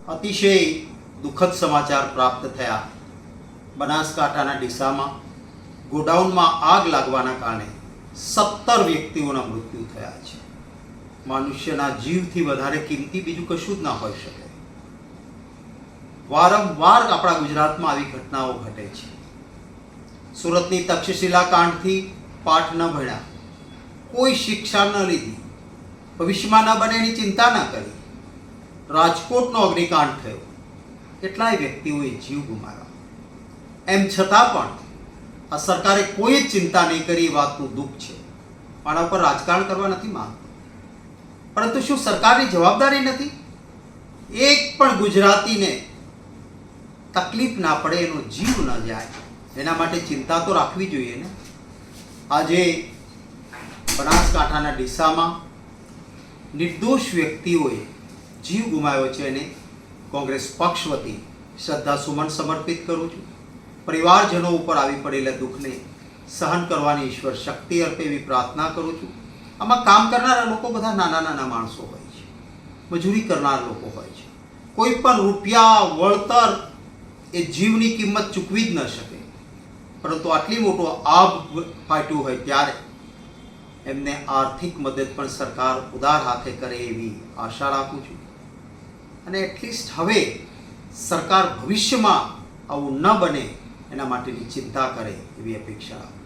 અતિશય દુઃખદ સમાચાર પ્રાપ્ત થયા। બનાસકાંઠાના ડીસામાં ગોડાઉનમાં આગ લાગવાના કારણે 17 વ્યક્તિઓના મૃત્યુ થયા છે। મનુષ્યના જીવથી વધારે કિંમતી બીજું કશું જ ના હોઈ શકે। વારંવાર આપણા ગુજરાતમાં આવી ઘટનાઓ ઘટે છે। સુરતની તક્ષશિલા કાંડથી પાઠ ન ભણ્યા, કોઈ શિક્ષા ન લીધી, ભવિષ્યમાં ન બને એની ચિંતા ન કરી। રાજકોટનો અગ્નિકાંડ થયો, કેટલાય વ્યક્તિઓએ જીવ ગુમાવ્યા। એમ છતાં પણ આ સરકારે કોઈ જ ચિંતા નહીં કરી, એ વાતનું દુઃખ છે। આના પર રાજકારણ કરવા નથી માંગતો, પરંતુ શું સરકારની જવાબદારી નથી? એક પણ ગુજરાતીને તકલીફ ના પડે, એનો જીવ ન જાય, એના માટે ચિંતા તો રાખવી જોઈએ ને। આજે બનાસકાંઠાના ડીસામાં નિર્દોષ વ્યક્તિઓએ જીવ ગુમાવ્યો છે, એને કોંગ્રેસ પક્ષ વતી શ્રદ્ધાસુમન સમર્પિત કરું છું। પરિવારજનો ઉપર આવી પડેલા દુઃખને સહન કરવાની ઈશ્વર શક્તિ અર્પે એવી પ્રાર્થના કરું છું। આમાં કામ કરનારા લોકો બધા નાના નાના માણસો હોય છે, મજૂરી કરનાર લોકો હોય છે। કોઈ પણ રૂપિયા વળતર એ જીવની કિંમત ચૂકવી જ ન શકે, પરંતુ આટલી મોટો આગ ફાટ્યું હોય ત્યારે એમને આર્થિક મદદ પણ સરકાર ઉદાર હાથે કરે એવી આશા રાખું છું। અને એટલીસ્ટ હવે સરકાર ભવિષ્યમાં આવું ન બને એના માટેની ચિંતા કરે એવી અપેક્ષા રાખું છું।